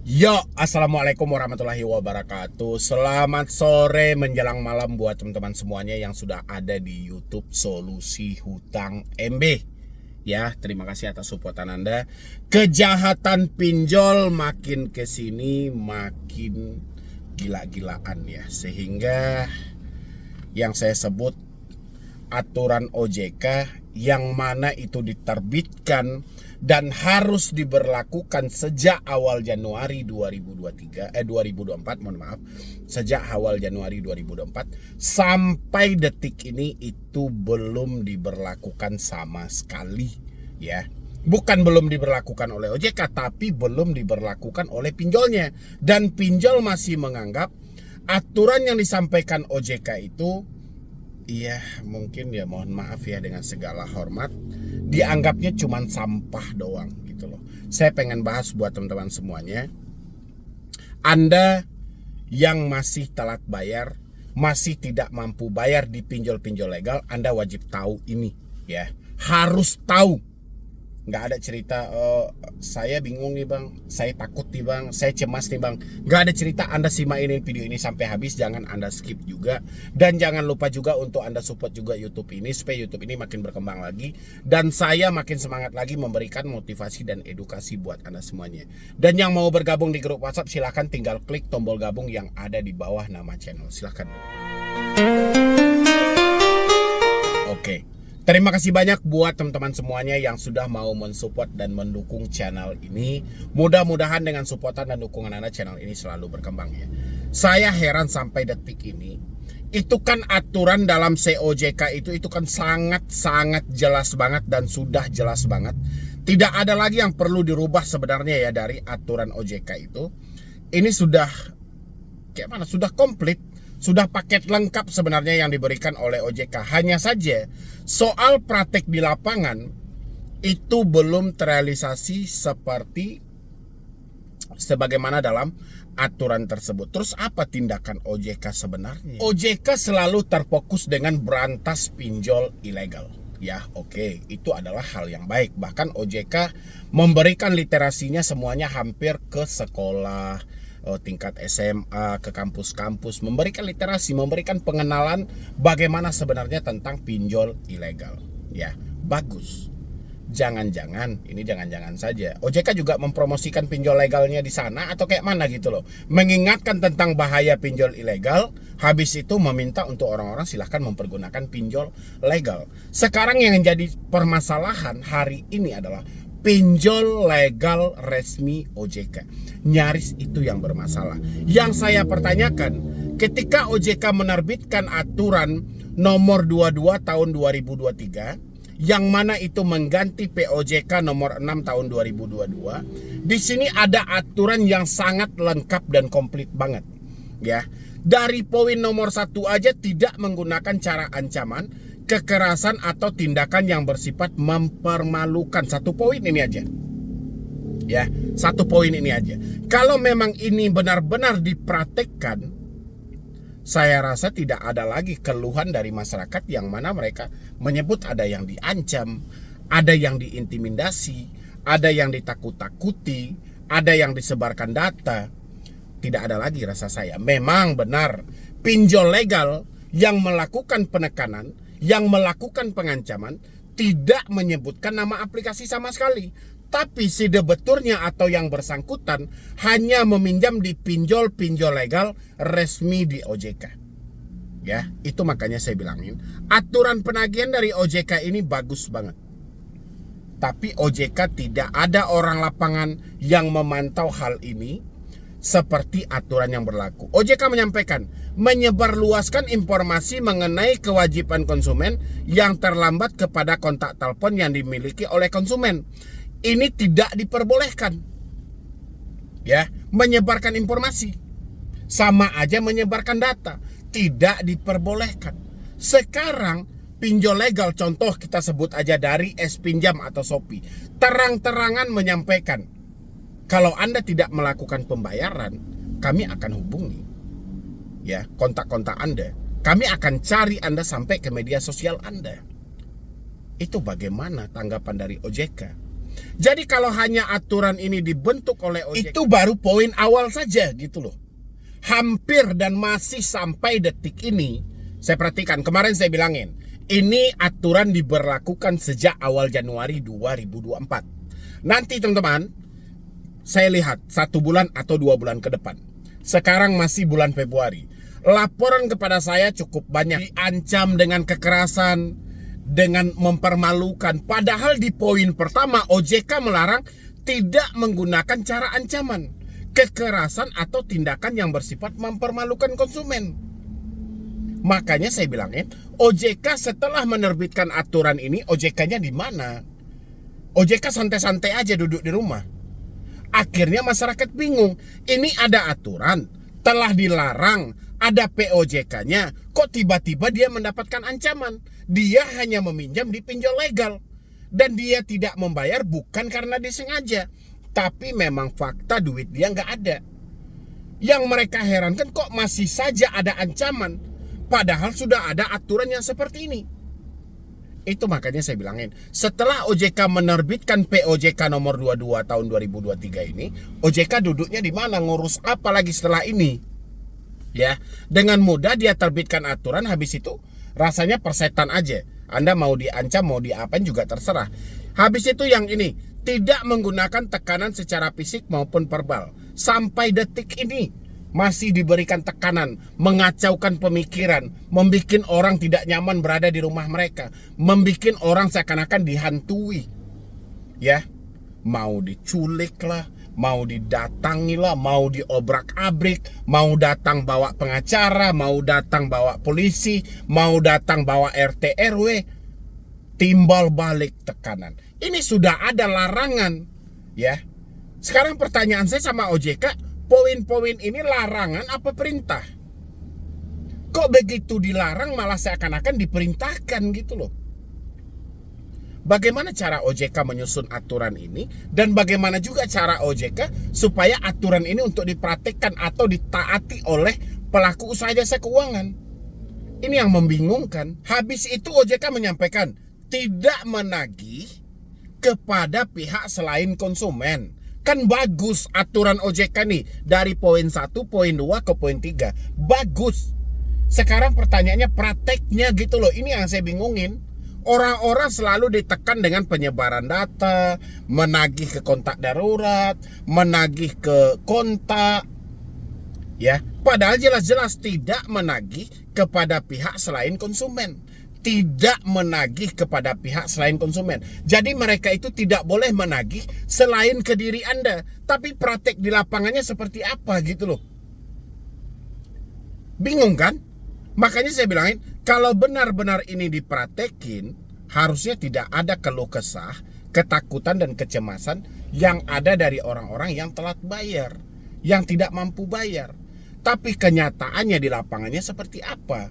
Yo, assalamualaikum warahmatullahi wabarakatuh. Selamat sore menjelang malam buat teman-teman semuanya yang sudah ada di YouTube Solusi Hutang MB. Ya, terima kasih atas supportan Anda. Kejahatan pinjol makin kesini makin gila-gilaan ya, sehingga yang saya sebut aturan OJK yang mana itu diterbitkan dan harus diberlakukan sejak awal Januari 2024, sejak awal Januari 2024 sampai detik ini itu belum diberlakukan sama sekali ya. Bukan belum diberlakukan oleh OJK, tapi belum diberlakukan oleh pinjolnya, dan pinjol masih menganggap aturan yang disampaikan OJK itu, iya, mungkin ya, mohon maaf ya dengan segala hormat, dianggapnya cuman sampah doang gitu loh. Saya pengen bahas buat teman-teman semuanya. Anda yang masih telat bayar, masih tidak mampu bayar di pinjol-pinjol legal, Anda wajib tahu ini ya. Harus tahu. Nggak ada cerita, saya bingung nih bang, saya takut nih bang, saya cemas nih bang. Nggak ada cerita. Anda simakin video ini sampai habis, jangan Anda skip juga. Dan jangan lupa juga untuk Anda support juga YouTube ini, supaya YouTube ini makin berkembang lagi, dan saya makin semangat lagi memberikan motivasi dan edukasi buat Anda semuanya. Dan yang mau bergabung di grup WhatsApp, silahkan tinggal klik tombol gabung yang ada di bawah nama channel. Silahkan. Oke. Terima kasih banyak buat teman-teman semuanya yang sudah mau mensupport dan mendukung channel ini. Mudah-mudahan dengan supportan dan dukungan Anda, channel ini selalu berkembang ya. Saya heran sampai detik ini. Itu kan aturan dalam COJK itu kan sangat-sangat jelas banget dan sudah jelas banget. Tidak ada lagi yang perlu dirubah sebenarnya ya dari aturan OJK itu. Ini sudah kayak mana? Sudah komplit. Sudah paket lengkap sebenarnya yang diberikan oleh OJK. Hanya saja soal praktek di lapangan itu belum terrealisasi seperti sebagaimana dalam aturan tersebut. Terus apa tindakan OJK sebenarnya? OJK selalu terfokus dengan berantas pinjol ilegal. Ya, oke, itu adalah hal yang baik. Bahkan OJK memberikan literasinya semuanya hampir ke sekolah, tingkat SMA, ke kampus-kampus, memberikan literasi, memberikan pengenalan bagaimana sebenarnya tentang pinjol ilegal. Ya, bagus. Jangan-jangan saja OJK juga mempromosikan pinjol legalnya di sana, atau kayak mana gitu loh. Mengingatkan tentang bahaya pinjol ilegal, habis itu meminta untuk orang-orang silahkan mempergunakan pinjol legal. Sekarang yang menjadi permasalahan hari ini adalah pinjol legal resmi OJK. Nyaris itu yang bermasalah. Yang saya pertanyakan, ketika OJK menerbitkan aturan nomor 22 tahun 2023, yang mana itu mengganti POJK nomor 6 tahun 2022, di sini ada aturan yang sangat lengkap dan komplit banget. Ya, dari poin nomor 1 aja tidak menggunakan cara ancaman, kekerasan atau tindakan yang bersifat mempermalukan. Satu poin ini aja. Ya, satu poin ini aja. Kalau memang ini benar-benar dipraktekkan, saya rasa tidak ada lagi keluhan dari masyarakat yang mana mereka menyebut ada yang diancam, ada yang diintimidasi, ada yang ditakut-takuti, ada yang disebarkan data. Tidak ada lagi rasa saya. Memang benar pinjol legal yang melakukan penekanan, yang melakukan pengancaman tidak menyebutkan nama aplikasi sama sekali. Tapi si debeturnya atau yang bersangkutan hanya meminjam di pinjol-pinjol legal resmi di OJK. Ya, itu makanya saya bilangin aturan penagihan dari OJK ini bagus banget. Tapi OJK tidak ada orang lapangan yang memantau hal ini seperti aturan yang berlaku. OJK menyampaikan menyebarluaskan informasi mengenai kewajiban konsumen yang terlambat kepada kontak telepon yang dimiliki oleh konsumen. Ini tidak diperbolehkan. Ya, menyebarkan informasi sama aja menyebarkan data, tidak diperbolehkan. Sekarang pinjol legal, contoh kita sebut aja dari S-Pinjam atau Shopee, terang-terangan menyampaikan kalau Anda tidak melakukan pembayaran, kami akan hubungi ya kontak-kontak Anda. Kami akan cari Anda sampai ke media sosial Anda. Itu bagaimana tanggapan dari OJK? Jadi kalau hanya aturan ini dibentuk oleh OJK, itu baru poin awal saja gitu loh. Hampir dan masih sampai detik ini, saya perhatikan, kemarin saya bilangin, ini aturan diberlakukan sejak awal Januari 2024. Nanti teman-teman, saya lihat 1 bulan atau 2 bulan ke depan. Sekarang masih bulan Februari. Laporan kepada saya cukup banyak, diancam dengan kekerasan, dengan mempermalukan. Padahal di poin pertama OJK melarang tidak menggunakan cara ancaman, kekerasan atau tindakan yang bersifat mempermalukan konsumen. Makanya saya bilangin, OJK setelah menerbitkan aturan ini, OJK-nya di mana? OJK santai-santai aja duduk di rumah. Akhirnya masyarakat bingung. Ini ada aturan, telah dilarang, ada POJK-nya, kok tiba-tiba dia mendapatkan ancaman? Dia hanya meminjam di pinjol legal. Dan dia tidak membayar bukan karena disengaja, tapi memang fakta duit dia nggak ada. Yang mereka herankan, kok masih saja ada ancaman, padahal sudah ada aturan yang seperti ini. Itu makanya saya bilangin, setelah OJK menerbitkan POJK nomor 22 tahun 2023 ini, OJK duduknya di mana, ngurus apa lagi setelah ini? Ya, dengan mudah dia terbitkan aturan, habis itu rasanya persetan aja. Anda mau diancam, mau diapain juga terserah. Habis itu yang ini, tidak menggunakan tekanan secara fisik maupun verbal. Sampai detik ini masih diberikan tekanan, mengacaukan pemikiran, membuat orang tidak nyaman berada di rumah mereka, membuat orang seakan-akan dihantui. Ya, mau diculik lah, mau didatangi lah, mau diobrak-abrik, mau datang bawa pengacara, mau datang bawa polisi, mau datang bawa RT RW, timbal balik tekanan. Ini sudah ada larangan, ya. Sekarang pertanyaan saya sama OJK, poin-poin ini larangan apa perintah? Kok begitu dilarang malah seakan-akan diperintahkan gitu loh. Bagaimana cara OJK menyusun aturan ini, dan bagaimana juga cara OJK supaya aturan ini untuk dipraktikkan atau ditaati oleh pelaku usaha jasa keuangan? Ini yang membingungkan. Habis itu OJK menyampaikan tidak menagih kepada pihak selain konsumen. Kan bagus aturan OJK nih, dari poin 1, poin 2 ke poin 3. Bagus. Sekarang pertanyaannya prakteknya gitu loh. Ini yang saya bingungin. Orang-orang selalu ditekan dengan penyebaran data, menagih ke kontak darurat, menagih ke kontak, ya. Padahal jelas-jelas tidak menagih kepada pihak selain konsumen, tidak menagih kepada pihak selain konsumen. Jadi mereka itu tidak boleh menagih selain ke diri Anda. Tapi praktek di lapangannya seperti apa gitu loh. Bingung kan? Makanya saya bilangin, kalau benar-benar ini dipraktekin, harusnya tidak ada keluh kesah, ketakutan dan kecemasan yang ada dari orang-orang yang telat bayar, yang tidak mampu bayar. Tapi kenyataannya di lapangannya seperti apa?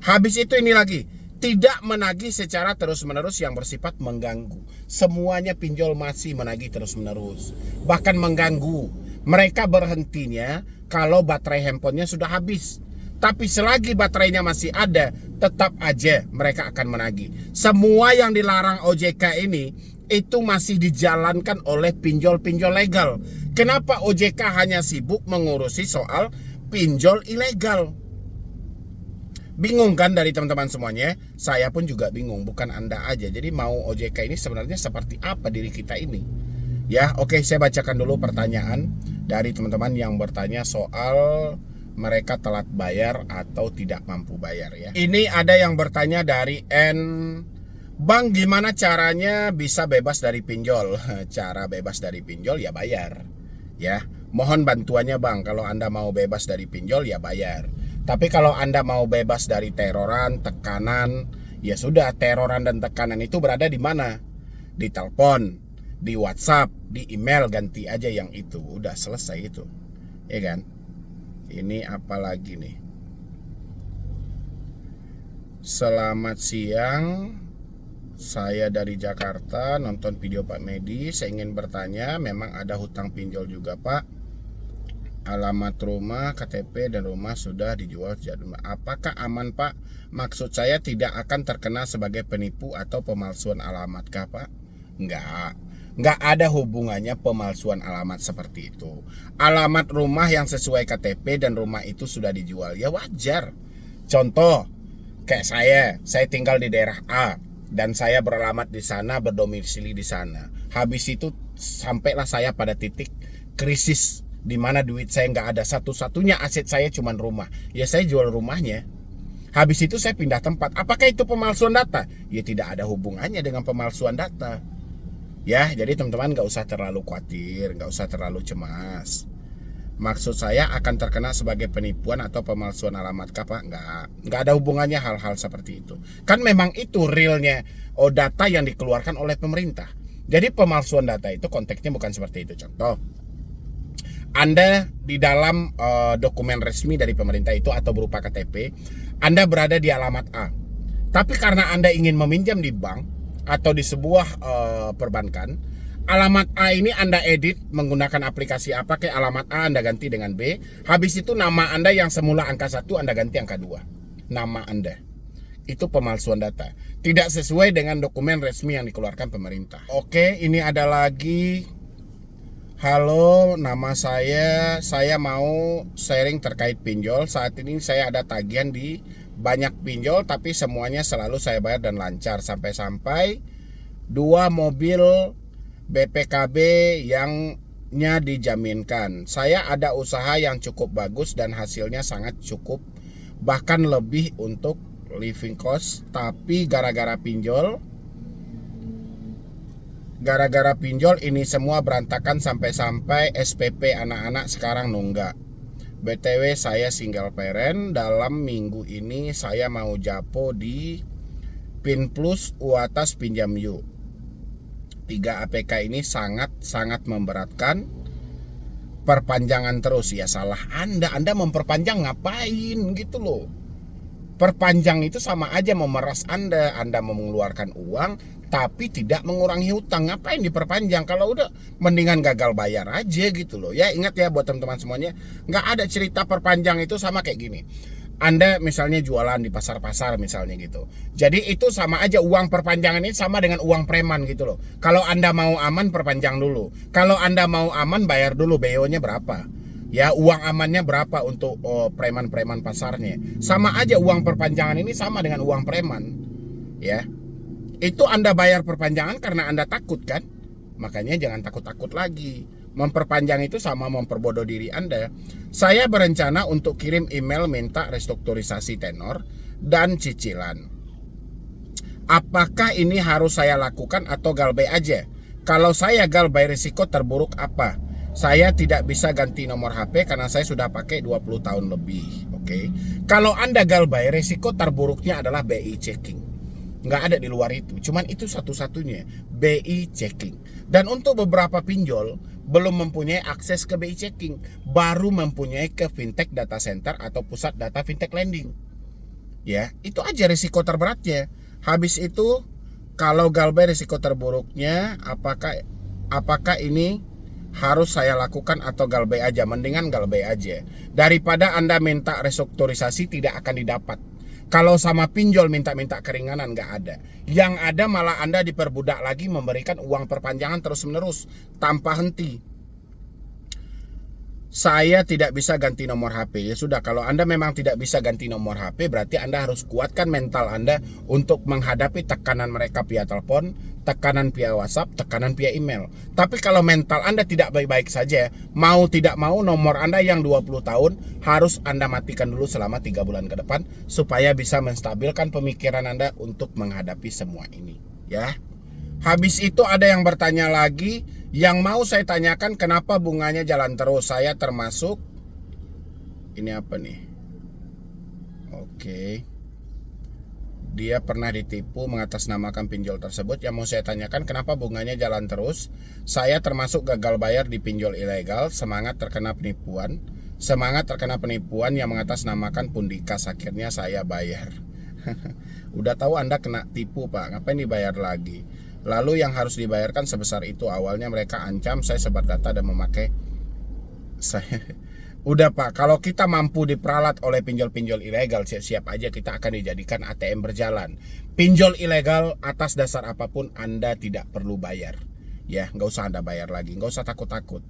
Habis itu ini lagi, tidak menagih secara terus-menerus yang bersifat mengganggu. Semuanya pinjol masih menagih terus-menerus, bahkan mengganggu. Mereka berhentinya kalau baterai handphonenya sudah habis. Tapi selagi baterainya masih ada, tetap aja mereka akan menagih. Semua yang dilarang OJK ini itu masih dijalankan oleh pinjol-pinjol legal. Kenapa OJK hanya sibuk mengurusi soal pinjol ilegal? Bingung kan dari teman-teman semuanya? Saya pun juga bingung, bukan Anda aja. Jadi mau OJK ini sebenarnya seperti apa diri kita ini? Ya, oke, saya bacakan dulu pertanyaan dari teman-teman yang bertanya soal mereka telat bayar atau tidak mampu bayar ya. Ini ada yang bertanya dari N, Bang, gimana caranya bisa bebas dari pinjol? Cara bebas dari pinjol ya bayar. Ya, mohon bantuannya Bang. Kalau Anda mau bebas dari pinjol ya bayar. Tapi kalau Anda mau bebas dari teroran, tekanan, ya sudah, teroran dan tekanan itu berada di mana? Di telepon, di WhatsApp, di email, ganti aja yang itu. Udah selesai itu. Ya kan? Ini apa lagi nih? Selamat siang, saya dari Jakarta, nonton video Pak Medi. Saya ingin bertanya, memang ada hutang pinjol juga Pak? Alamat rumah, KTP dan rumah sudah dijual. Apakah aman Pak? Maksud saya tidak akan terkena sebagai penipu atau pemalsuan alamat kah Pak? Enggak. Nggak ada hubungannya pemalsuan alamat seperti itu. Alamat rumah yang sesuai KTP dan rumah itu sudah dijual, ya wajar. Contoh, kayak saya tinggal di daerah A dan saya beralamat di sana, berdomisili di sana. Habis itu sampailah saya pada titik krisis di mana duit saya nggak ada, satu-satunya aset saya cuma rumah. Ya saya jual rumahnya. Habis itu saya pindah tempat. Apakah itu pemalsuan data? Ya tidak ada hubungannya dengan pemalsuan data. Ya, jadi teman-teman nggak usah terlalu khawatir, nggak usah terlalu cemas. Maksud saya akan terkena sebagai penipuan atau pemalsuan alamat kah, Pak? Nggak ada hubungannya hal-hal seperti itu. Kan memang itu realnya data yang dikeluarkan oleh pemerintah. Jadi pemalsuan data itu konteksnya bukan seperti itu. Contoh, Anda di dalam dokumen resmi dari pemerintah itu atau berupa KTP, Anda berada di alamat A. Tapi karena Anda ingin meminjam di bank atau di sebuah perbankan, alamat A ini Anda edit menggunakan aplikasi apa, kayak alamat A Anda ganti dengan B. Habis itu nama Anda yang semula angka 1 Anda ganti angka 2. Nama Anda. Itu pemalsuan data. Tidak sesuai dengan dokumen resmi yang dikeluarkan pemerintah. Oke, ini ada lagi. Halo, nama saya mau sharing terkait pinjol. Saat ini saya ada tagihan di banyak pinjol, tapi semuanya selalu saya bayar dan lancar. Sampai-sampai 2 mobil BPKB yangnya dijaminkan. Saya ada usaha yang cukup bagus dan hasilnya sangat cukup, bahkan lebih untuk living cost. Tapi gara-gara pinjol ini semua berantakan, sampai-sampai SPP anak-anak sekarang nunggak. BTW saya single parent. Dalam minggu ini saya mau japo di PIN Plus UATAS pinjam yuk. 3 APK ini sangat memberatkan. Perpanjangan terus. Ya salah Anda memperpanjang ngapain gitu loh. Perpanjang itu sama aja memeras Anda mau mengeluarkan uang tapi tidak mengurangi hutang. Ngapain diperpanjang? Kalau udah mendingan gagal bayar aja gitu loh. Ya ingat ya buat teman-teman semuanya, nggak ada cerita perpanjang itu. Sama kayak gini, Anda misalnya jualan di pasar-pasar misalnya gitu. Jadi itu sama aja, uang perpanjangan ini sama dengan uang preman gitu loh. Kalau Anda mau aman perpanjang dulu. Kalau Anda mau aman bayar dulu BO-nya berapa. Ya, uang amannya berapa untuk preman-preman pasarnya. Sama aja, uang perpanjangan ini sama dengan uang preman. Ya. Itu Anda bayar perpanjangan karena Anda takut kan? Makanya jangan takut-takut lagi. Memperpanjang itu sama memperbodoh diri Anda. Saya berencana untuk kirim email minta restrukturisasi tenor dan cicilan. Apakah ini harus saya lakukan atau galbay aja? Kalau saya galbay, risiko terburuk apa? Saya tidak bisa ganti nomor HP karena saya sudah pakai 20 tahun lebih. Oke. Kalau Anda galbay, risiko terburuknya adalah BI checking. Nggak ada di luar itu, cuman itu satu-satunya, BI checking. Dan untuk beberapa pinjol belum mempunyai akses ke BI checking, baru mempunyai ke fintech data center atau pusat data fintech lending. Ya, itu aja risiko terberatnya. Habis itu kalau galbay risiko terburuknya, apakah ini harus saya lakukan atau galbay aja? Mendingan galbay aja. Daripada Anda minta restrukturisasi tidak akan didapat. Kalau sama pinjol minta-minta keringanan nggak ada. Yang ada malah Anda diperbudak lagi memberikan uang perpanjangan terus-menerus tanpa henti. Saya tidak bisa ganti nomor HP. Ya sudah, kalau Anda memang tidak bisa ganti nomor HP, berarti Anda harus kuatkan mental Anda untuk menghadapi tekanan mereka via telepon, tekanan via WhatsApp, tekanan via email. Tapi kalau mental Anda tidak baik-baik saja, mau tidak mau nomor Anda yang 20 tahun harus Anda matikan dulu selama 3 bulan ke depan supaya bisa menstabilkan pemikiran Anda untuk menghadapi semua ini, ya. Habis itu ada yang bertanya lagi, yang mau saya tanyakan kenapa bunganya jalan terus. Saya termasuk, ini apa nih? Oke. Dia pernah ditipu mengatasnamakan pinjol tersebut. Yang mau saya tanyakan kenapa bunganya jalan terus. Saya termasuk gagal bayar di pinjol ilegal, semangat terkena penipuan yang mengatasnamakan Pundikas. Akhirnya saya bayar. Udah tahu Anda kena tipu, Pak, ngapain dibayar lagi? Lalu yang harus dibayarkan sebesar itu. Awalnya mereka ancam saya sebar data dan memakai saya. Udah Pak, kalau kita mampu diperalat oleh pinjol-pinjol ilegal, siap-siap aja kita akan dijadikan ATM berjalan. Pinjol ilegal atas dasar apapun Anda tidak perlu bayar. Ya, nggak usah Anda bayar lagi, nggak usah takut-takut.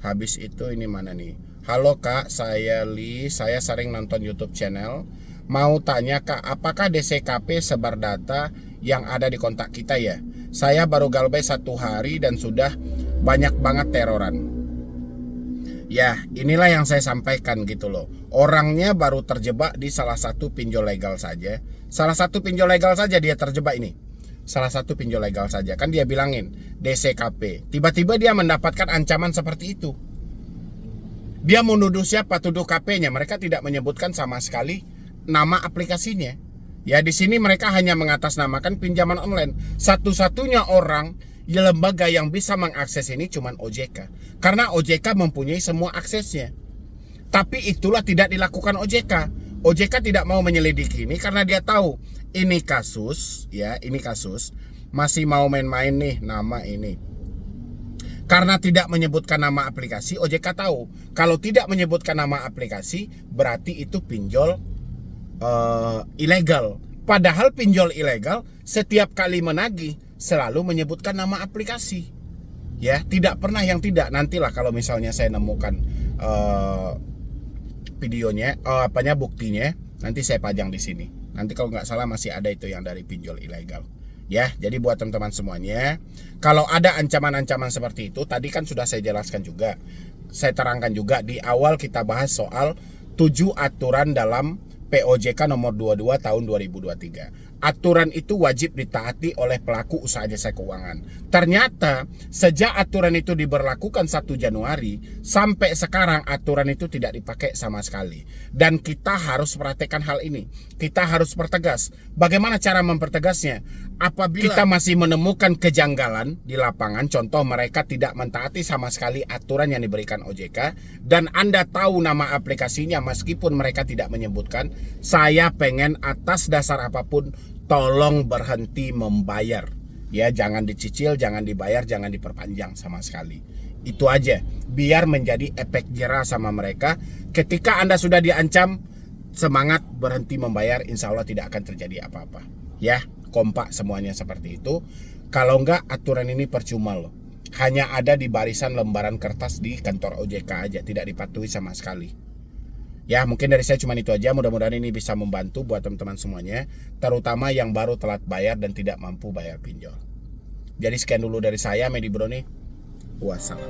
Habis itu ini mana nih? Halo Kak, saya Li, saya sering nonton YouTube channel. Mau tanya Kak, apakah DCKP sebar data yang ada di kontak kita ya? Saya baru galbay 1 hari dan sudah banyak banget teroran. Ya, inilah yang saya sampaikan gitu loh. Orangnya baru terjebak di salah satu pinjol legal saja. Salah satu pinjol legal saja dia terjebak ini. Salah satu pinjol legal saja. Kan dia bilangin DCKP. Tiba-tiba dia mendapatkan ancaman seperti itu. Dia menuduh siapa? Tuduh KP-nya. Mereka tidak menyebutkan sama sekali nama aplikasinya. Ya, di sini mereka hanya mengatasnamakan pinjaman online. Satu-satunya orang lembaga yang bisa mengakses ini cuman OJK. Karena OJK mempunyai semua aksesnya. Tapi itulah tidak dilakukan OJK. OJK tidak mau menyelidiki ini karena dia tahu ini kasus, ya, ini kasus masih mau main-main nih nama ini. Karena tidak menyebutkan nama aplikasi, OJK tahu kalau tidak menyebutkan nama aplikasi berarti itu pinjol ilegal. Padahal pinjol ilegal setiap kali menagih selalu menyebutkan nama aplikasi. Ya, tidak pernah yang tidak. Nantilah kalau misalnya saya nemukan videonya, buktinya, nanti saya pajang di sini. Nanti kalau nggak salah masih ada itu yang dari pinjol ilegal. Ya, jadi buat teman-teman semuanya, kalau ada ancaman-ancaman seperti itu, tadi kan sudah saya jelaskan juga, saya terangkan juga di awal kita bahas soal 7 aturan dalam POJK nomor 22 tahun 2023. Aturan itu wajib ditaati oleh pelaku usaha jasa keuangan. Ternyata sejak aturan itu diberlakukan 1 Januari sampai sekarang aturan itu tidak dipakai sama sekali. Dan kita harus perhatikan hal ini. Kita harus pertegas. Bagaimana cara mempertegasnya? Apabila kita masih menemukan kejanggalan di lapangan, contoh mereka tidak mentaati sama sekali aturan yang diberikan OJK, dan Anda tahu nama aplikasinya meskipun mereka tidak menyebutkan, saya pengen atas dasar apapun tolong berhenti membayar. Ya, jangan dicicil, jangan dibayar, jangan diperpanjang sama sekali. Itu aja, biar menjadi efek jerah sama mereka. Ketika Anda sudah diancam, semangat berhenti membayar, insya Allah tidak akan terjadi apa-apa. Ya, kompak semuanya seperti itu. Kalau enggak, aturan ini percuma loh. Hanya ada di barisan lembaran kertas di kantor OJK aja, tidak dipatuhi sama sekali. Ya, mungkin dari saya cuma itu aja. Mudah-mudahan ini bisa membantu buat teman-teman semuanya, terutama yang baru telat bayar dan tidak mampu bayar pinjol. Jadi sekian dulu dari saya, Medi Bro nih. Wassalam.